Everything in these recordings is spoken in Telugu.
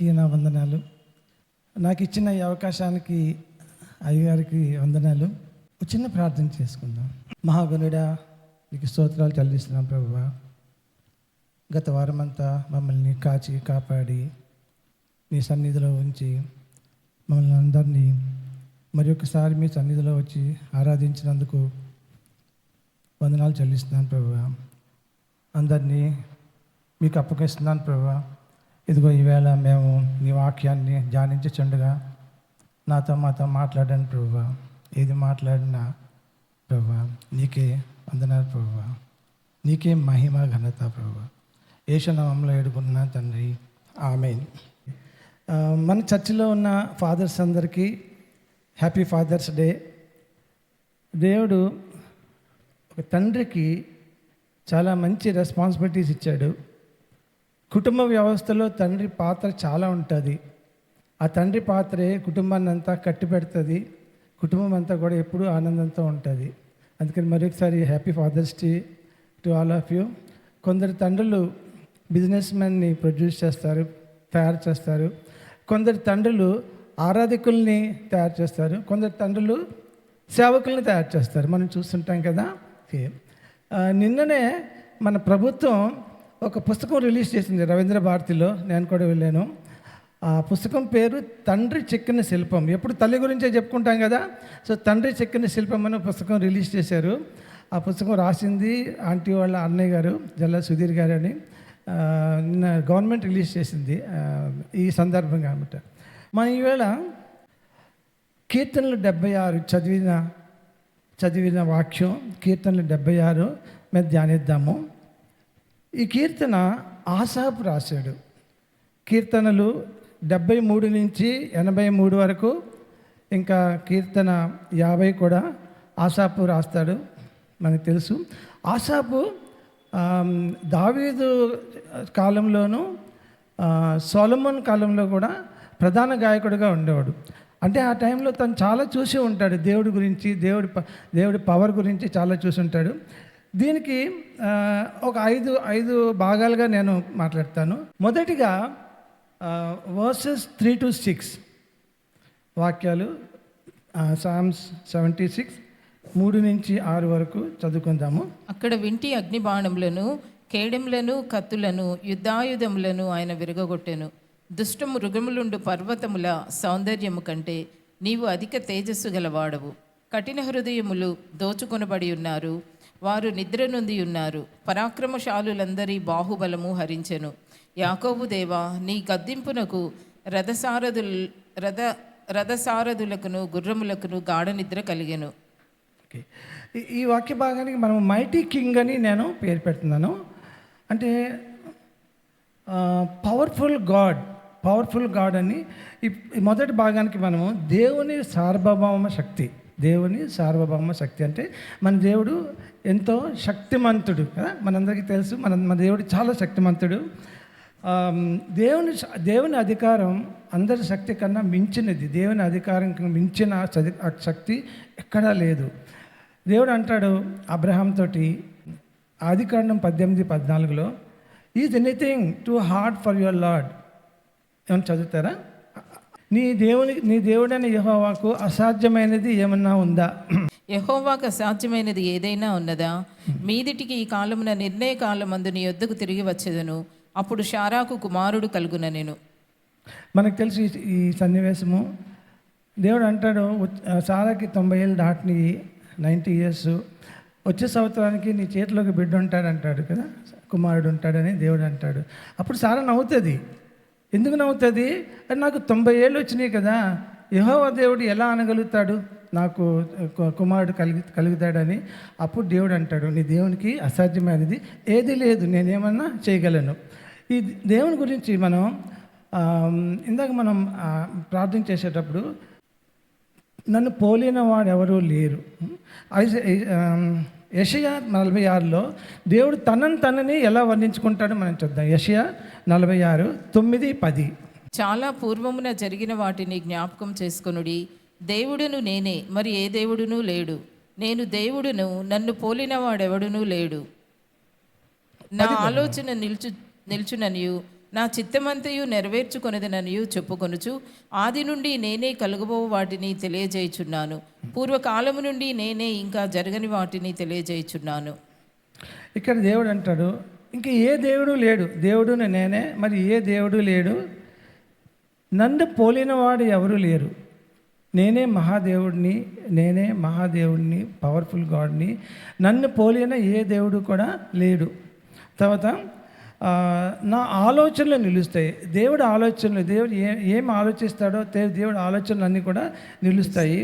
అందరికీ నా వందనాలు. నాకు ఇచ్చిన ఈ అవకాశానికి అయ్యగారికి వందనాలు. ఒక చిన్న ప్రార్థన చేసుకుందాం. మహాగణుడా, నీకు స్తోత్రాలు చెల్లిస్తున్నాం ప్రభువా. గత వారమంతా మమ్మల్ని కాచి కాపాడి నీ సన్నిధిలో ఉంచి మమ్మల్ని అందరినీ మరి ఒకసారి మీ సన్నిధిలో వచ్చి ఆరాధించినందుకు వందనాలు చెల్లిస్తున్నాను ప్రభువా. అందరినీ మీకు అప్పగిస్తున్నాను ప్రభువా. ఇదిగో ఈవేళ మేము నీ వాక్యాన్ని ధ్యానించుచుండగా నాతో మాట్లాడండి ప్రభువా. ఏది మాట్లాడినా ప్రభువా నీకే వందనాలు ప్రభువా. నీకే మహిమ ఘనత ప్రభువా. యేసు నామములో వేడుకుంటున్నా తండ్రి, ఆమేన్. మన చర్చిలో ఉన్న ఫాదర్స్ అందరికీ హ్యాపీ ఫాదర్స్ డే. దేవుడు ఒక తండ్రికి చాలా మంచి రెస్పాన్సిబిలిటీస్ ఇచ్చాడు. కుటుంబ వ్యవస్థలో తండ్రి పాత్ర చాలా ఉంటుంది. ఆ తండ్రి పాత్రే కుటుంబాన్ని అంతా కట్టి పెడుతుంది. కుటుంబం అంతా కూడా ఎప్పుడూ ఆనందంతో ఉంటుంది. అందుకని మరొకసారి happy father's day to all of you. కొందరు తండ్రులు బిజినెస్ మ్యాన్ని ప్రొడ్యూస్ చేస్తారు, తయారు చేస్తారు. కొందరు తండ్రులు ఆరాధకుల్ని తయారు చేస్తారు. కొందరు తండ్రులు సేవకుల్ని తయారు చేస్తారు. మనం చూస్తుంటాం కదా. నిన్ననే మన ప్రభుత్వం ఒక పుస్తకం రిలీజ్ చేసింది రవీంద్ర భారతిలో. నేను కూడా వెళ్ళాను. ఆ పుస్తకం పేరు తండ్రి చెక్కిన శిల్పం. ఎప్పుడు తల్లి గురించే చెప్పుకుంటాం కదా. సో తండ్రి చెక్కిన శిల్పం అనే పుస్తకం రిలీజ్ చేశారు. ఆ పుస్తకం రాసింది ఆంటీ వాళ్ళ అన్నయ్య గారు, జల్లా సుధీర్ గారు అని. నిన్న గవర్నమెంట్ రిలీజ్ చేసింది ఈ సందర్భంగా అనమాట. మనం ఈవేళ కీర్తనలు 76 చదివిన వాక్యం కీర్తనలు 76 మీద ధ్యానిద్దాము. ఈ కీర్తన ఆసాపు రాశాడు. కీర్తనలు 73 నుంచి 83 వరకు, ఇంకా కీర్తన 50 కూడా ఆసాపు రాస్తాడు, మనకు తెలుసు. ఆసాపు దావీదు కాలంలోనూ సొలొమోన్ కాలంలో కూడా ప్రధాన గాయకుడిగా ఉండేవాడు. అంటే ఆ టైంలో తను చాలా చూసి ఉంటాడు. దేవుడి గురించి, దేవుడి పవర్ గురించి చాలా చూసి ఉంటాడు. దీనికి ఒక ఐదు భాగాలుగా నేను మాట్లాడతాను. మొదటిగా వర్సెస్ 3 to 6 వాక్యాలు, సామ్స్ 76 3 నుంచి 6 వరకు చదువుకుందాము. అక్కడ వింటి అగ్నిబాణములను, కేడెములను, కత్తులను, యుద్ధాయుధములను ఆయన విరగొట్టెను. దుష్ట మృగములుండు పర్వతముల సౌందర్యము కంటే నీవు అధిక తేజస్సు గలవాడవు. కఠిన హృదయములు దోచుకొనబడి ఉన్నారు, వారు నిద్ర నొంది ఉన్నారు. పరాక్రమశాలులందరి బాహుబలము హరించెను. యాకోబు దేవా, నీ గద్దింపునకు రథసారథులకును గుర్రములకును గాఢ నిద్ర కలిగెను. ఈ వాక్య భాగానికి మనం మైటీ కింగ్ అని నేను పేరు పెడుతున్నాను. అంటే పవర్ఫుల్ గాడ్ అని. ఈ మొదటి భాగానికి మనము దేవుని సార్వభౌమ శక్తి అంటే మన దేవుడు ఎంతో శక్తిమంతుడు కదా. మనందరికీ తెలుసు, మన దేవుడు చాలా శక్తిమంతుడు. దేవుని అధికారం అందరి శక్తి కన్నా మించినది. దేవుని అధికారం మించిన శక్తి ఎక్కడా లేదు. దేవుడు అంటాడు అబ్రహాం తోటి, ఆదికాండం 18:14 is anything too hard for your lord. ఏమన్నా చదువుతారా? నీ దేవుడైన యెహోవాకు అసాధ్యమైనది ఏమన్నా ఉందా? యెహోవాకు అసాధ్యమైనది ఏదైనా ఉన్నదా? మీదిటికి ఈ కాలమున నిర్ణయ కాలమందు నీ యొద్దకు తిరిగి వచ్చేదను, అప్పుడు షారాకు కుమారుడు కలుగుననెను. మనకు తెలుసు ఈ సన్నివేశము. దేవుడు అంటాడు, సారాకి 90 ఏళ్ళు దాటిని, 90 years, వచ్చే సంవత్సరానికి నీ చేతిలోకి బిడ్డ ఉంటాడంటాడు కదా, కుమారుడు ఉంటాడని దేవుడు అంటాడు. అప్పుడు సారా నవ్వుతుంది. ఎందుకు నవ్వుతుంది అంటే, నాకు 90 ఏళ్ళు వచ్చినాయి కదా, యెహోవా దేవుడు ఎలా అనగలుగుతాడు నాకు కుమారుడు కలుగుతాడని. అప్పుడు దేవుడు అంటాడు, నీ దేవునికి అసాధ్యమైనది ఏది లేదు, నేనేమన్నా చేయగలను. ఈ దేవుని గురించి మనం ఇందాక మనం ప్రార్థన చేసేటప్పుడు నన్ను పోలిన వాడు ఎవరూ లేరు. యెషయా 46 దేవుడు తనని ఎలా వర్ణించుకుంటాడో మనం చూద్దాం. యెషయా 46, 9, 10. చాలా పూర్వమున జరిగిన వాటిని జ్ఞాపకం చేసుకొనుడి. దేవుడును నేనే, మరి ఏ దేవుడునూ లేడు. నేను దేవుడును, నన్ను పోలిన వాడెవడునూ లేడు. నా ఆలోచన నిల్చుననియు నా చిత్తమంతయు నెరవేర్చుకొనదననియు చెప్పుకొనుచు ఆది నుండి నేనే కలుగబో వాటిని తెలియజేయుచున్నాను, పూర్వకాలము నుండి నేనే ఇంకా జరగని వాటిని తెలియజేయుచున్నాను. ఇక్కడ దేవుడు అంటాడు, ఇంకా ఏ దేవుడు లేడు, దేవుడు నేనే, మరి ఏ దేవుడు లేడు, నన్ను పోలినవాడు ఎవరు లేరు, నేనే మహాదేవుడిని, పవర్ఫుల్ గాడ్ని, నన్ను పోలిన ఏ దేవుడు కూడా లేడు. తర్వాత నా ఆలోచనలు నిలుస్తాయి. దేవుడు ఆలోచనలు, దేవుడు ఏం ఆలోచిస్తాడో దేవుడు ఆలోచనలు అన్నీ కూడా నిలుస్తాయి.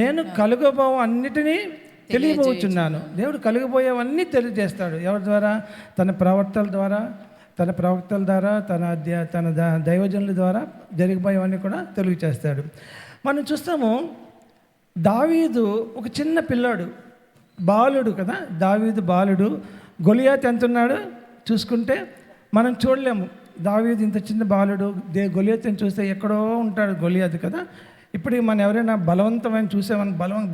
నేను కలుగబోవు అన్నిటినీ తెలియబోచున్నాను. దేవుడు కలుగబోయేవన్నీ తెలియజేస్తాడు. ఎవరి ద్వారా? తన ప్రవక్తల ద్వారా, తన దైవజనుల ద్వారా జరిగిపోయేవన్నీ కూడా తెలియజేస్తాడు. మనం చూస్తాము, దావీదు ఒక చిన్న పిల్లాడు, బాలుడు కదా, దావీదు బాలుడు. గొలియాత్ ఎంత ఉన్నాడు చూసుకుంటే మనం చూడలేము. దావీదు ఇంత చిన్న బాలుడు, గొలియాత్ని చూస్తే ఎక్కడో ఉంటాడు గొలియాత్ కదా. ఇప్పుడు మనం ఎవరైనా బలవంతమైన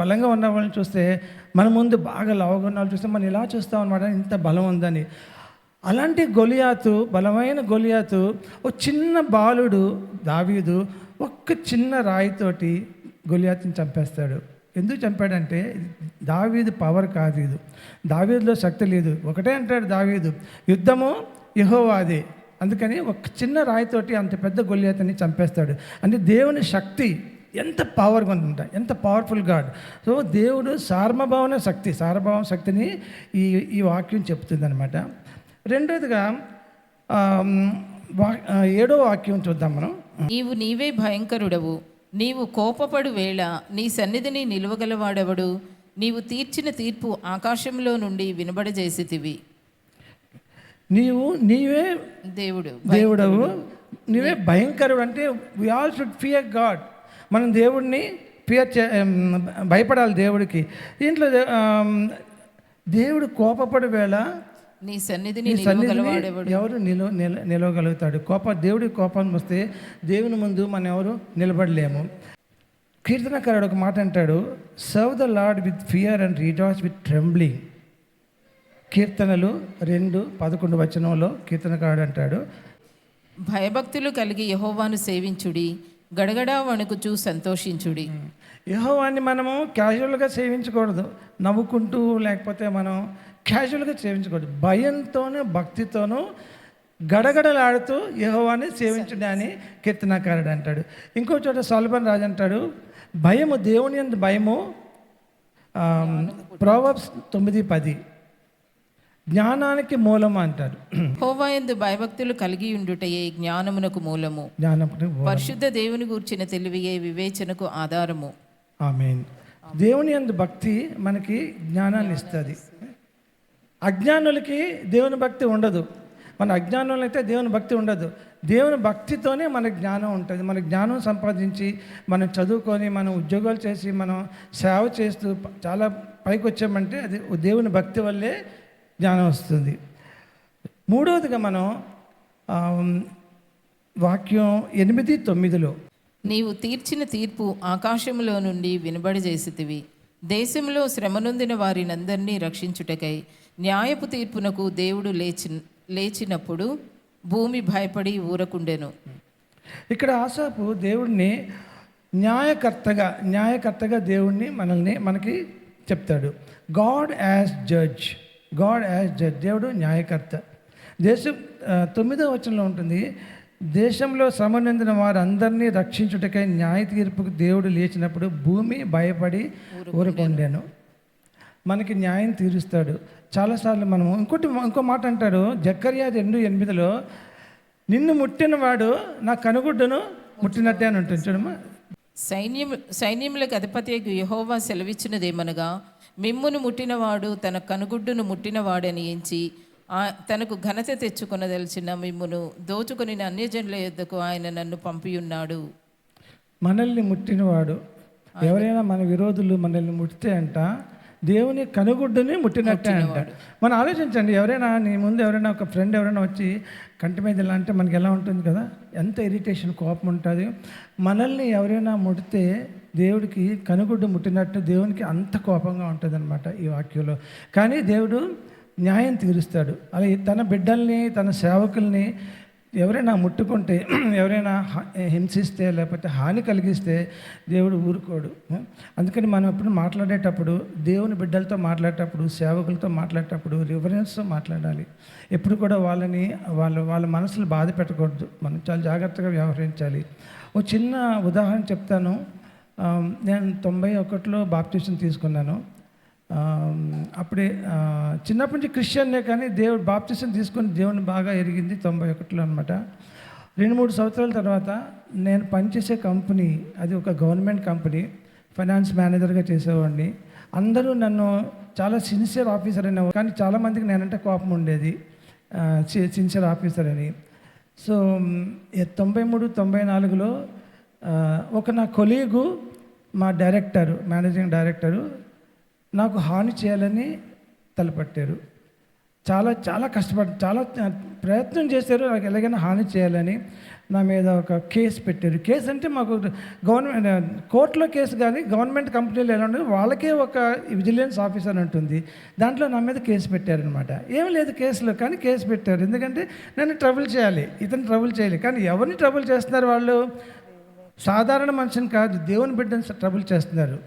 బలంగా ఉన్న వాళ్ళని చూస్తే, మన ముందు బాగా లావుగా ఉన్న వాళ్ళు చూస్తే మనం ఇలా చూస్తాం అనమాట, ఇంత బలం ఉందని. అలాంటి గొలియాతు, బలమైన గొలియాతు, ఒక చిన్న బాలుడు దావీదు ఒక్క చిన్న రాయితోటి గొలియాతుని చంపేస్తాడు. ఎందుకు చంపాడంటే దావీదు పవర్ కాదు ఇది, దావీదులో శక్తి లేదు. ఒకటే అంటాడు దావీదు, యుద్ధము యెహోవాదే. అందుకని ఒక చిన్న రాయితోటి అంత పెద్ద గొలియాతుని చంపేస్తాడు. అంటే దేవుని శక్తి ఎంత పవర్గా ఉందంట, ఎంత పవర్ఫుల్ గాడ్. సో దేవుడు సార్వభౌమ శక్తిని ఈ వాక్యం చెప్తుంది అనమాట. రెండోదిగా 7వ వాక్యం చూద్దాం మనం. నీవే భయంకరుడవు, నీవు కోపపడు వేళ నీ సన్నిధిని నిలువగలవాడెవడు, నీవు తీర్చిన తీర్పు ఆకాశంలో నుండి వినబడజేసితివి. నీవే దేవుడవు, నీవే భయంకరుడు. అంటే we all should fear God. మనం దేవుడిని భయపడాలి దేవుడికి. దీంట్లో దేవుడు కోపపడు వేళ నీ సన్నిధిని ఎవరు నిలవగలుగుతాడు? దేవుడి కోపం వస్తే దేవుని ముందు మనం ఎవరు నిలబడలేము. కీర్తనకారుడు ఒక మాట అంటాడు, serve the lord with fear and rejoice with trembling. కీర్తనలు 2:11 కీర్తనకారుడు అంటాడు, భయభక్తులు కలిగి యెహోవాను సేవించుడి, గడగడా వణుకుచూ సంతోషించుడి. యెహోవాని మనము క్యాజువల్గా సేవించకూడదు, నవ్వుకుంటూ, లేకపోతే మనం క్యాజువల్గా సేవించకూడదు. భయంతోనూ భక్తితోనూ గడగడలాడుతూ యెహోవాని సేవించుడి అని కీర్తనకారుడు అంటాడు. ఇంకో చోట సొలొమోను రాజు అంటాడు, భయము, దేవుని యందు భయము, ప్రొవర్బ్స్ 9:10 జ్ఞానానికి మూలము అంటాడు. యెహోవా యందు భయభక్తులు కలిగి ఉండుటయే జ్ఞానమునకు మూలము, పరిశుద్ధ దేవుని గూర్చిన తెలివియే వివేచనకు ఆధారము. ఆమేన్. దేవుని యందు భక్తి మనకి జ్ఞానాన్ని ఇస్తుంది. అజ్ఞానులకి దేవుని భక్తి ఉండదు. మన అజ్ఞానులైతే దేవుని భక్తి ఉండదు. దేవుని భక్తితోనే మనకు జ్ఞానం ఉంటుంది. మన జ్ఞానం సంపాదించి మనం చదువుకొని మనం ఉద్యోగాలు చేసి మనం సేవ చేస్తూ చాలా పైకి వచ్చామంటే అది దేవుని భక్తి వల్లే జ్ఞానం వస్తుంది. మూడవదిగా మనం వాక్యం 8:9 నీవు తీర్చిన తీర్పు ఆకాశములో నుండి వినబడజేసితివి, దేశంలో శ్రమనొందిన వారినందరినీ రక్షించుటకై న్యాయపు తీర్పునకు దేవుడు లేచినప్పుడు భూమి భయపడి ఊరకుండెను. ఇక్కడ ఆసాపు దేవుడిని న్యాయకర్తగా దేవుడిని మనకి చెప్తాడు. గాడ్ యాజ్ జడ్జ్, దేవుడు న్యాయకర్త. 9వ వచనంలో ఉంటుంది, దేశంలో శ్రమనొందిన వారందరినీ రక్షించుటకై న్యాయ తీర్పుకు దేవుడు లేచినప్పుడు భూమి భయపడి ఊరకుండెను. మనకి న్యాయం తీరుస్తాడు. చాలాసార్లు మనము ఇంకో మాట అంటాడు, జకర్యా 2:8 నిన్ను ముట్టినవాడు నా కనుగుడ్డును ముట్టినట్టే అని ఉంటుంది. చూడమ్మా, సైన్యములకు అధిపతి యెహోవా సెలవిచ్చినదేమనగా, మిమ్మును ముట్టినవాడు తన కనుగుడ్డును ముట్టినవాడని ఎంచి తనకు ఘనత తెచ్చుకొనదలిచిన మిమ్మును దోచుకొని అన్యజనుల యొద్దకు ఆయన నన్ను పంపియున్నాడు. మనల్ని ముట్టినవాడు, ఎవరైనా మన విరోధులు మనల్ని ముట్టితే అంట దేవుని కనుగుడ్డుని ముట్టినట్టే అంట. మనం ఆలోచించండి, ఎవరైనా నీ ముందు ఎవరైనా ఒక ఫ్రెండ్ ఎవరైనా వచ్చి కంటి మీద ఇలా అంటే మనకి ఎలా ఉంటుంది కదా, ఎంత ఇరిటేషన్, కోపం ఉంటుంది. మనల్ని ఎవరైనా ముడితే దేవుడికి కనుగుడ్డు ముట్టినట్టు దేవునికి అంత కోపంగా ఉంటుంది అనమాట ఈ వాక్యంలో. కానీ దేవుడు న్యాయం తీరుస్తాడు. అలాగే తన బిడ్డల్ని, తన సేవకుల్ని ఎవరైనా ముట్టుకుంటే, ఎవరైనా హింసిస్తే లేకపోతే హాని కలిగిస్తే దేవుడు ఊరుకోడు. అందుకని మనం ఎప్పుడు మాట్లాడేటప్పుడు, దేవుని బిడ్డలతో మాట్లాడేటప్పుడు, సేవకులతో మాట్లాడేటప్పుడు రివరెన్స్తో మాట్లాడాలి. ఎప్పుడు కూడా వాళ్ళ మనసులు బాధ పెట్టకూడదు. మనం చాలా జాగ్రత్తగా వ్యవహరించాలి. ఒక చిన్న ఉదాహరణ చెప్తాను. నేను 91లో బాప్టిజం తీసుకున్నాను. అప్పుడే చిన్నప్పటి నుంచి క్రిస్టియన్నే, కానీ దేవుడు బాప్టిజం తీసుకొని దేవుని బాగా ఎరిగింది 91లో అనమాట. 2-3 సంవత్సరాల తర్వాత నేను పనిచేసే కంపెనీ, అది ఒక గవర్నమెంట్ కంపెనీ, ఫైనాన్స్ మేనేజర్గా చేసేవాడిని. అందరూ నన్ను చాలా సిన్సియర్ ఆఫీసర్ అనేవారు, కానీ చాలామందికి నేనంటే కోపం ఉండేది, సిన్సియర్ ఆఫీసర్ అని. సో 93-94లో నా కొలీగు, మా డైరెక్టరు, మేనేజింగ్ డైరెక్టరు నాకు హాని చేయాలని తలపట్టారు. చాలా చాలా ప్రయత్నం చేశారు నాకు ఎలాగైనా హాని చేయాలని. నా మీద ఒక కేసు పెట్టారు. కేసు అంటే మాకు గవర్నమెంట్ కోర్టులో కేసు, కానీ గవర్నమెంట్ కంపెనీలు ఎలా ఉంటుంది, వాళ్ళకే ఒక విజిలెన్స్ ఆఫీసర్ ఉంటుంది. దాంట్లో నా మీద కేసు పెట్టారనమాట. ఏం లేదు కేసులో, కానీ కేసు పెట్టారు. ఎందుకంటే నన్ను ట్రబుల్ చేయాలి, ఇతను ట్రబుల్ చేయాలి. కానీ ఎవరిని ట్రబుల్ చేస్తున్నారు వాళ్ళు? సాధారణ మనిషిని కాదు, దేవుని బిడ్డని ట్రబుల్ చేస్తున్నారు.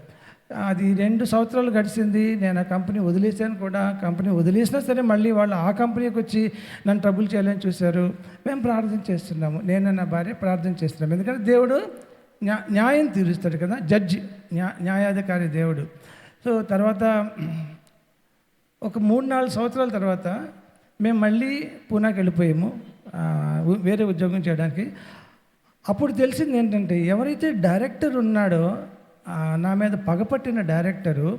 అది 2 సంవత్సరాలు గడిచింది. నేను ఆ కంపెనీ వదిలేసాను కూడా. కంపెనీ వదిలేసినా సరే మళ్ళీ వాళ్ళు ఆ కంపెనీకి వచ్చి నన్ను ట్రబుల్ చేయాలని చూశారు. మేము ప్రార్థన చేస్తున్నాము, నేను నా భార్య ప్రార్థన చేస్తున్నాము. ఎందుకంటే దేవుడు న్యాయం తీరుస్తాడు కదా, జడ్జి, న్యాయాధికారి దేవుడు. సో తర్వాత ఒక 3-4 సంవత్సరాల తర్వాత మేము మళ్ళీ పూనాకి వెళ్ళిపోయాము వేరే ఉద్యోగం చేయడానికి. అప్పుడు తెలిసింది ఏంటంటే, ఎవరైతే డైరెక్టర్ ఉన్నాడో, నా మీద పగపట్టిన డైరెక్టరు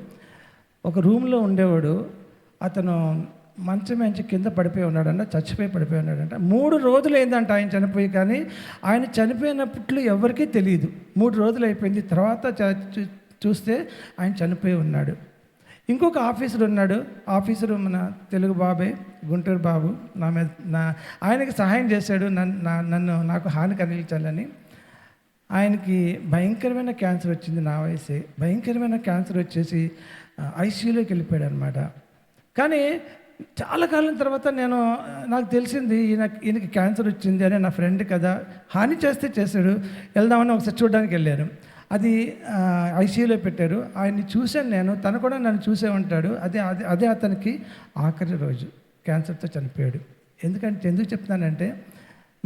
ఒక రూమ్లో ఉండేవాడు. అతను మంచం నుంచి కింద పడిపోయి ఉన్నాడంట, చచ్చిపోయి పడిపోయి ఉన్నాడంట. 3 రోజులు అయిందంట ఆయన చనిపోయి, కానీ ఆయన చనిపోయినప్పుడు ఎవరికీ తెలియదు. 3 రోజులు అయిపోయింది. తర్వాత చూస్తే ఆయన చనిపోయి ఉన్నాడు. ఇంకొక ఆఫీసర్ ఉన్నాడు. ఆఫీసరు మన తెలుగు బాబే, గుంటూరు బాబు. ఆయనకి సహాయం చేశాడు నాకు హాని కలిగించాలని. ఆయనకి భయంకరమైన క్యాన్సర్ వచ్చింది, నా వయసే. భయంకరమైన క్యాన్సర్ వచ్చేసి ఐసీయూలోకి వెళ్ళిపోయాడు అనమాట. కానీ చాలా కాలం తర్వాత నాకు తెలిసింది ఈయనకి క్యాన్సర్ వచ్చింది అని. నా ఫ్రెండ్ కదా, హాని చేశాడు, వెళ్దామని ఒకసారి చూడడానికి వెళ్ళాను. అది ఐసీయూలో పెట్టారు. ఆయన్ని చూశాను నేను, తను కూడా నన్ను చూసే ఉంటాడు. అదే అతనికి ఆఖరి రోజు క్యాన్సర్తో చనిపోయాడు. ఎందుకు చెప్తున్నానంటే,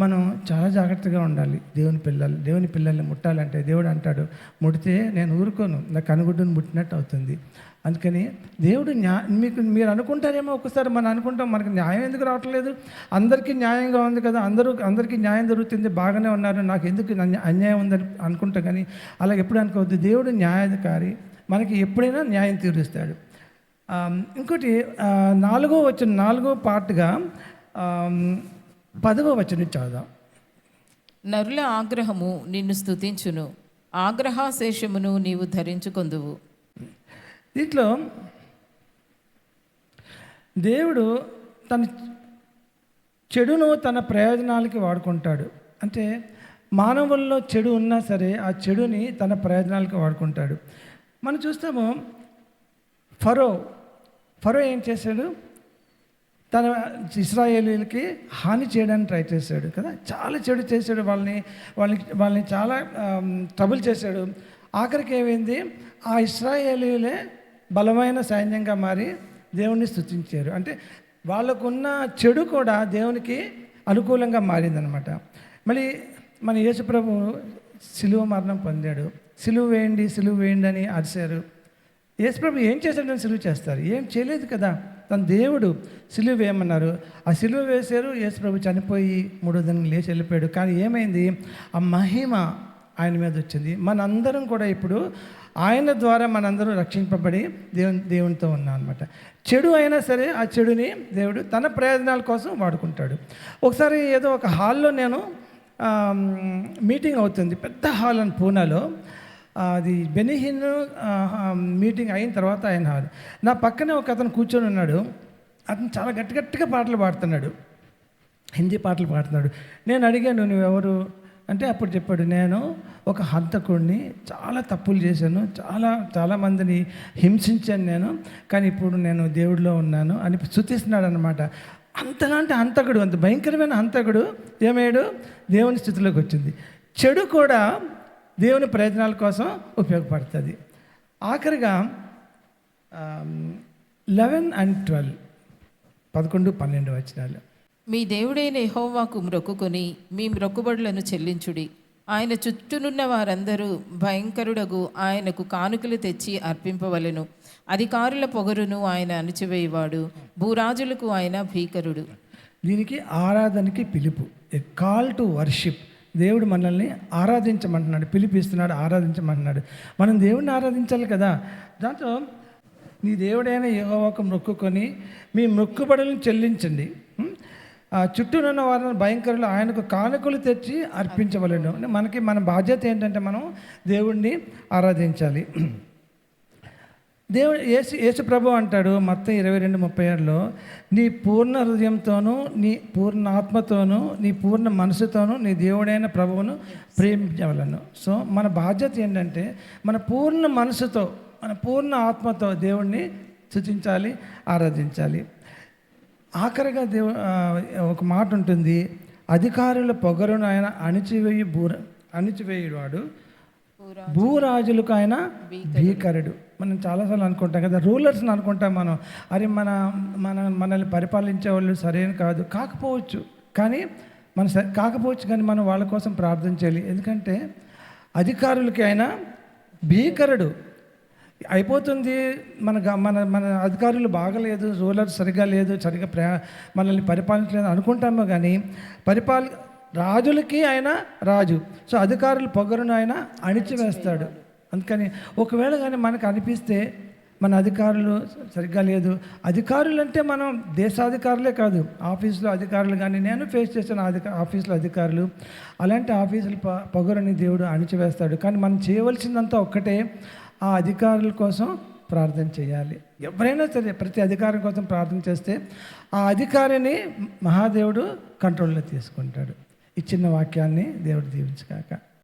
మనం చాలా జాగ్రత్తగా ఉండాలి. దేవుని పిల్లల్ని ముట్టాలంటే దేవుడు అంటాడు, ముడితే నేను ఊరుకోను, నా కనుగుడ్డును ముట్టినట్టు అవుతుంది. అందుకని దేవుడు మీరు అనుకుంటారేమో, ఒకసారి మనం అనుకుంటాం మనకు న్యాయం ఎందుకు రావట్లేదు, అందరికీ న్యాయంగా ఉంది కదా, అందరికీ న్యాయం జరుగుతుంది, బాగానే ఉన్నారు, నాకు ఎందుకు అన్యాయం ఉందని అనుకుంటాం. కానీ అలాగ ఎప్పుడు అనుకోవద్దు. దేవుడు న్యాయాధికారి, మనకి ఎప్పుడైనా న్యాయం తీరుస్తాడు. ఇంకోటి 4వ పార్ట్గా 10వ వచనం చదువుదాం. నరుల ఆగ్రహము నిన్ను స్తుతించును, ఆగ్రహాశేషమును నీవు ధరించుకొందువు. దీంట్లో దేవుడు తన చెడును తన ప్రయోజనాలకి వాడుకుంటాడు. అంటే మానవుల్లో చెడు ఉన్నా సరే ఆ చెడుని తన ప్రయోజనాలకి వాడుకుంటాడు. మనం చూస్తాము, ఫరో ఏం చేశాడు? తన ఇశ్రాయేలీలకి హాని చేయడానికి ట్రై చేశాడు కదా, చాలా చెడు చేశాడు. వాళ్ళని చాలా ట్రబుల్ చేశాడు. ఆఖరికి ఏమైంది? ఆ ఇశ్రాయేలీలే బలమైన సైన్యంగా మారి దేవుణ్ణి స్తుతించారు. అంటే వాళ్ళకున్న చెడు కూడా దేవునికి అనుకూలంగా మారిందనమాట. మళ్ళీ మన యేసుప్రభు సిలువ మరణం పొందాడు. సిలువ వేయండి అని అరిశారు. యేసుప్రభు ఏం చేశాడని సిలువ చేస్తారు? ఏం చేయలేదు కదా. తన దేవుడు సిలువ వేయమన్నారు, ఆ సిలువ వేశారు. యేసుప్రభు చనిపోయి 3వ దినం లేచి వెళ్ళిపోయాడు. కానీ ఏమైంది? ఆ మహిమ ఆయన మీద వచ్చింది. మనందరం కూడా ఇప్పుడు ఆయన ద్వారా మనందరం రక్షింపబడి దేవునితో ఉన్నాం అనమాట. చెడు అయినా సరే ఆ చెడుని దేవుడు తన ప్రయోజనాల కోసం వాడుకుంటాడు. ఒకసారి ఏదో ఒక హాల్లో నేను మీటింగ్ అవుతుంది, పెద్ద హాల్ అని పూనాలో. అది బెనిహిన్ మీటింగ్ అయిన తర్వాత ఆయన హాల్. నా పక్కనే ఒక అతను కూర్చొని ఉన్నాడు. అతను చాలా గట్టిగా పాటలు పాడుతున్నాడు, హిందీ పాటలు పాడుతున్నాడు. నేను అడిగాను, నువ్వెవరు అంటే అప్పుడు చెప్పాడు, నేను ఒక హంతకుడిని, చాలా తప్పులు చేశాను, చాలామందిని హింసించాను నేను, కానీ ఇప్పుడు నేను దేవుడిలో ఉన్నాను అని స్తుతిస్తున్నాడు అనమాట. అంతలాంటి హంతకుడు, అంత భయంకరమైన హంతకుడు ఏమయ్యాడు? దేవుని స్థితిలోకి వచ్చింది. చెడు కూడా దేవుని ప్రయోజనాల కోసం ఉపయోగపడుతుంది. ఆఖరిగా 11 and 12, 11-12 వచనాలు. మీ దేవుడైన యెహోవాకు మ్రొక్కుకొని మీ మ్రొక్కుబడులను చెల్లించుడి. ఆయన చుట్టూనున్న వారందరూ భయంకరుడగు ఆయనకు కానుకలు తెచ్చి అర్పింపవలెను. అధికారుల పొగరును ఆయన అణిచివేయవాడు, భూరాజులకు ఆయన భీకరుడు. దీనికి ఆరాధనకి పిలుపు, ఏ కాల్ టు వర్షిప్. దేవుడు మనల్ని ఆరాధించమంటున్నాడు, పిలిపిస్తున్నాడు, ఆరాధించమంటున్నాడు. మనం దేవుడిని ఆరాధించాలి కదా. దాంట్లో నీ దేవుడైన యెహోవాకు మొక్కుకొని మీ మొక్కుబడులను చెల్లించండి. చుట్టూనున్న వారిని భయంకరులు ఆయనకు కానుకలు తెచ్చి అర్పించవలెను. మన బాధ్యత ఏంటంటే మనం దేవుడిని ఆరాధించాలి. దేవుడు యేసు ప్రభు అంటాడు మత్తయి 22:36లో, నీ పూర్ణ హృదయంతోనూ నీ పూర్ణ ఆత్మతోనూ నీ పూర్ణ మనసుతోనూ నీ దేవుడైన ప్రభువును ప్రేమించవలను. సో మన బాధ్యత ఏంటంటే మన పూర్ణ మనసుతో మన పూర్ణ ఆత్మతో దేవుణ్ణి స్తుతించాలి, ఆరాధించాలి. ఆఖరిగా ఒక మాట ఉంటుంది, అధికారుల పొగరును ఆయన అణిచివేయువాడు, భూరాజులకు ఆయన భీకరుడు. మనం చాలాసార్లు అనుకుంటాం కదా, రూలర్స్ని అనుకుంటాం మనం, అరే మనల్ని పరిపాలించే వాళ్ళు సరైన కాకపోవచ్చు కానీ మనం వాళ్ళ కోసం ప్రార్థన చేయాలి. ఎందుకంటే అధికారులకి ఆయన భీకరుడు. అయిపోతుంది, మన అధికారులు బాగలేదు, రూలర్ సరిగా లేదు, మనల్ని పరిపాలించలేదు అనుకుంటామో కానీ రాజులకి ఆయన రాజు. సో అధికారుల పొగరును ఆయన అణిచివేస్తాడు. అందుకని ఒకవేళ కానీ మనకు అనిపిస్తే మన అధికారులు సరిగ్గా లేదు, అధికారులు అంటే మనం దేశాధికారులే కాదు, ఆఫీసులో అధికారులు కానీ, నేను ఫేస్ చేసిన ఆఫీసులో అధికారులు, అలాంటి ఆఫీసుల పొగరుని దేవుడు అణిచివేస్తాడు. కానీ మనం చేయవలసిందంతా ఒక్కటే, ఆ అధికారుల కోసం ప్రార్థన చేయాలి. ఎవరైనా సరే ప్రతి అధికారం కోసం ప్రార్థన చేస్తే ఆ అధికారిని మహాదేవుడు కంట్రోల్లో తీసుకుంటాడు. ఈ చిన్న వాక్యాన్ని దేవుడు దీవించుగాక.